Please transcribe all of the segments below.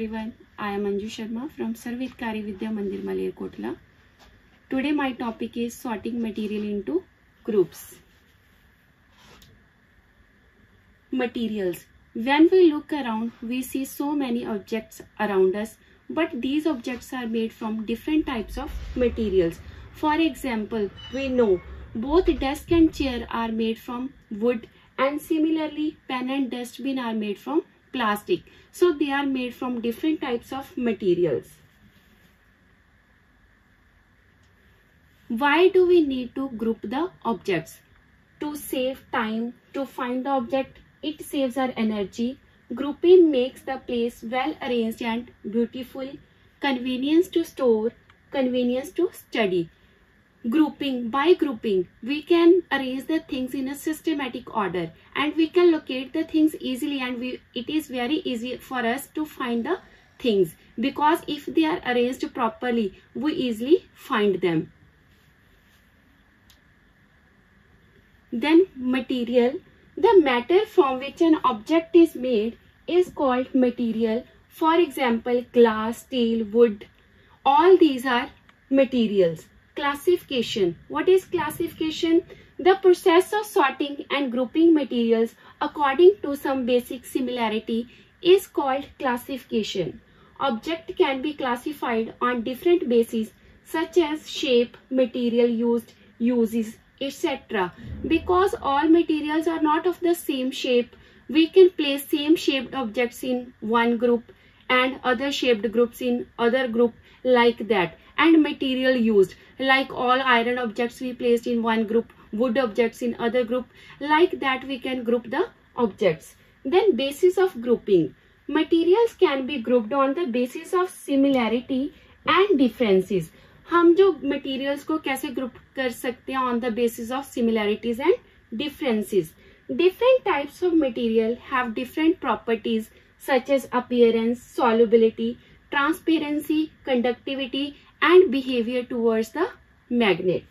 everyone, I am Anju Sharma from Sarvitkari Vidya Mandir Malerkotla. Today my topic is sorting material into groups. Materials. When we look around, we see so many objects around us, but these objects are made from different types of materials. For example, we know both desk and chair are made from wood, and similarly pen and dustbin are made from plastic. So they are made from different types of materials. Why do we need to group the objects? To save time, to find the object, it saves our energy. Grouping makes the place well arranged and beautiful. Convenience to store, convenience to study. By grouping, we can arrange the things in a systematic order and we can locate the things easily, and it is very easy for us to find the things, because if they are arranged properly, we easily find them. Then material. The matter from which an object is made is called material. For example, glass, steel, wood. All these are materials. Classification. What is classification? The process of sorting and grouping materials according to some basic similarity is called classification. Object can be classified on different bases such as shape, material used, uses, etc. Because all materials are not of the same shape, we can place same shaped objects in one group and other shaped groups in other group, like that. And material used, like all iron objects we placed in one group, wood objects in other group, like that we can group the objects. Then basis of grouping. Materials can be grouped on the basis of similarity and differences. हम जो materials को कैसे group कर सकते हैं on the basis of similarities and differences. Different types of material have different properties such as appearance, solubility, transparency, conductivity, and behavior towards the magnet.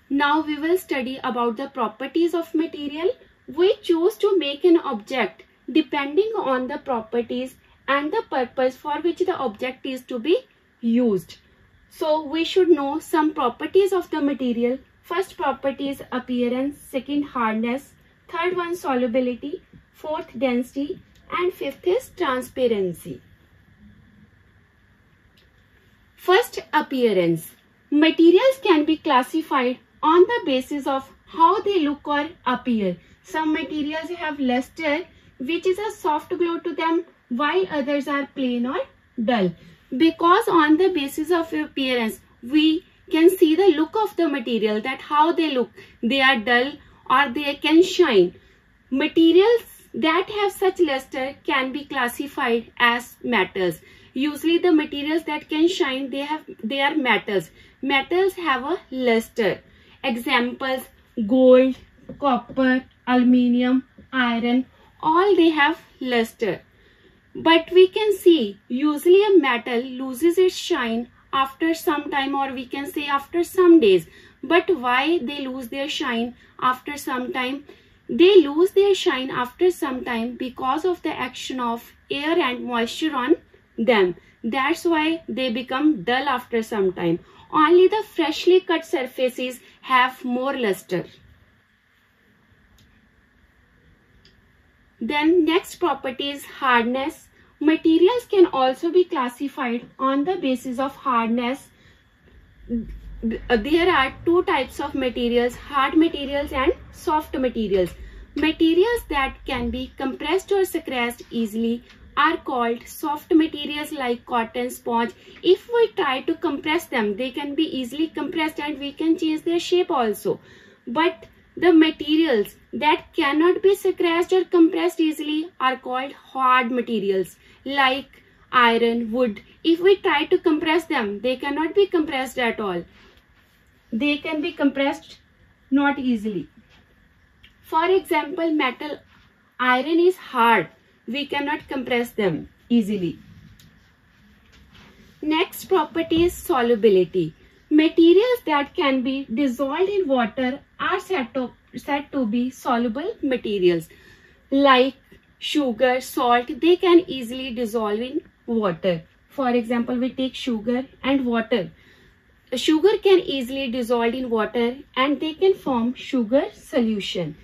Now we will study about the properties of material. We choose to make an object depending on the properties and the purpose for which the object is to be used. So we should know some properties of the material. First property is appearance, second hardness, third one solubility, fourth density, and fifth is transparency. First, appearance. Materials can be classified on the basis of how they look or appear. Some materials have luster, which is a soft glow to them, while others are plain or dull. Because on the basis of appearance, we can see the look of the material, that how they look. They are dull or they can shine. Materials that have such luster can be classified as metals. Usually the materials that can shine, they are metals. Metals have a luster. Examples: gold, copper, aluminium, iron, all they have luster. But we can see usually a metal loses its shine after some time, or we can say after some days. But why they lose their shine after some time? They lose their shine after some time because of the action of air and moisture on them. That's why they become dull after some time. Only the freshly cut surfaces have more luster. Then next property is hardness. Materials can also be classified on the basis of hardness. There are two types of materials: hard materials and soft materials. Materials that can be compressed or scratched easily are called soft materials, like cotton, sponge. If we try to compress them, they can be easily compressed and we can change their shape also. But the materials that cannot be scratched or compressed easily are called hard materials, like iron, wood. If we try to compress them, they cannot be compressed at all. They can be compressed not easily. For example, metal, iron is hard. We cannot compress them easily. Next property is solubility. Materials that can be dissolved in water are said to be soluble materials, like sugar, salt, they can easily dissolve in water. For example, we take sugar and water. Sugar can easily dissolve in water and they can form sugar solution,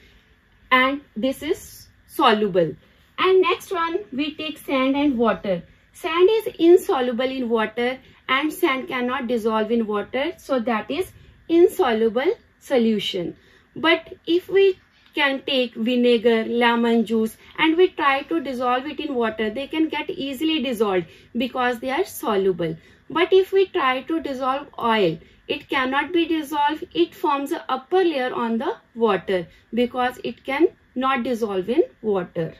and this is soluble. And next one, we take sand and water. Sand is insoluble in water and sand cannot dissolve in water, so that is insoluble solution. But if we can take vinegar, lemon juice and we try to dissolve it in water, they can get easily dissolved because they are soluble. But if we try to dissolve oil, it cannot be dissolved. It forms an upper layer on the water because it can not dissolve in water.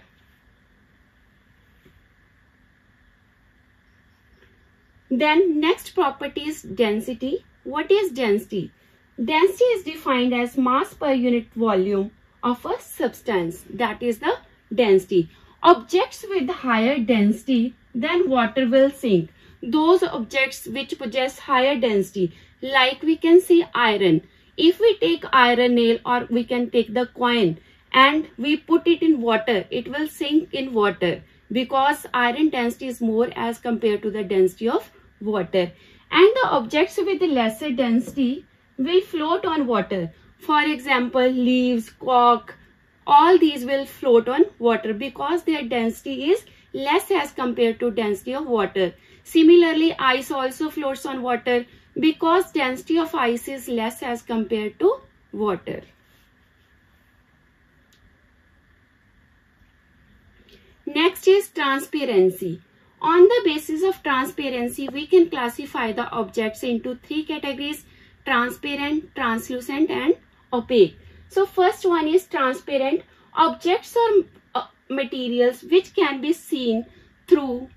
Then next property is density. What is density? Density is defined as mass per unit volume of a substance. That is the density. Objects with higher density than water will sink. Those objects which possess higher density, like we can see iron. If we take iron nail or we can take the coin and we put it in water, it will sink in water because iron density is more as compared to the density of water. And the objects with lesser density will float on water. For example, leaves, cork, all these will float on water because their density is less as compared to density of water. Similarly, ice also floats on water because density of ice is less as compared to water. Next is transparency. On the basis of transparency, we can classify the objects into three categories: transparent, translucent and opaque. So first one is transparent. Objects or materials which can be seen through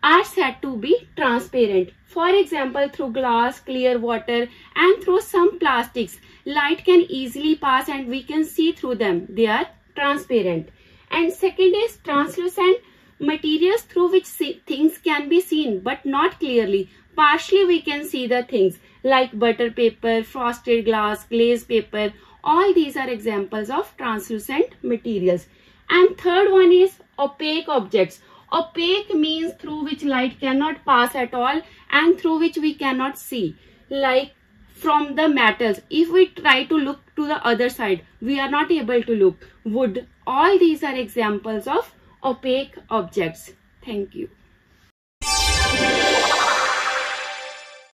are said to be transparent. For example, through glass, clear water and through some plastics, light can easily pass and we can see through them. They are transparent. And second is translucent. Materials through which things can be seen but not clearly. Partially we can see the things like butter paper, frosted glass, glazed paper. All these are examples of translucent materials. And third one is opaque objects. Opaque means through which light cannot pass at all and through which we cannot see. Like from the metals, if we try to look to the other side, we are not able to look. Wood, all these are examples of opaque objects. Thank you.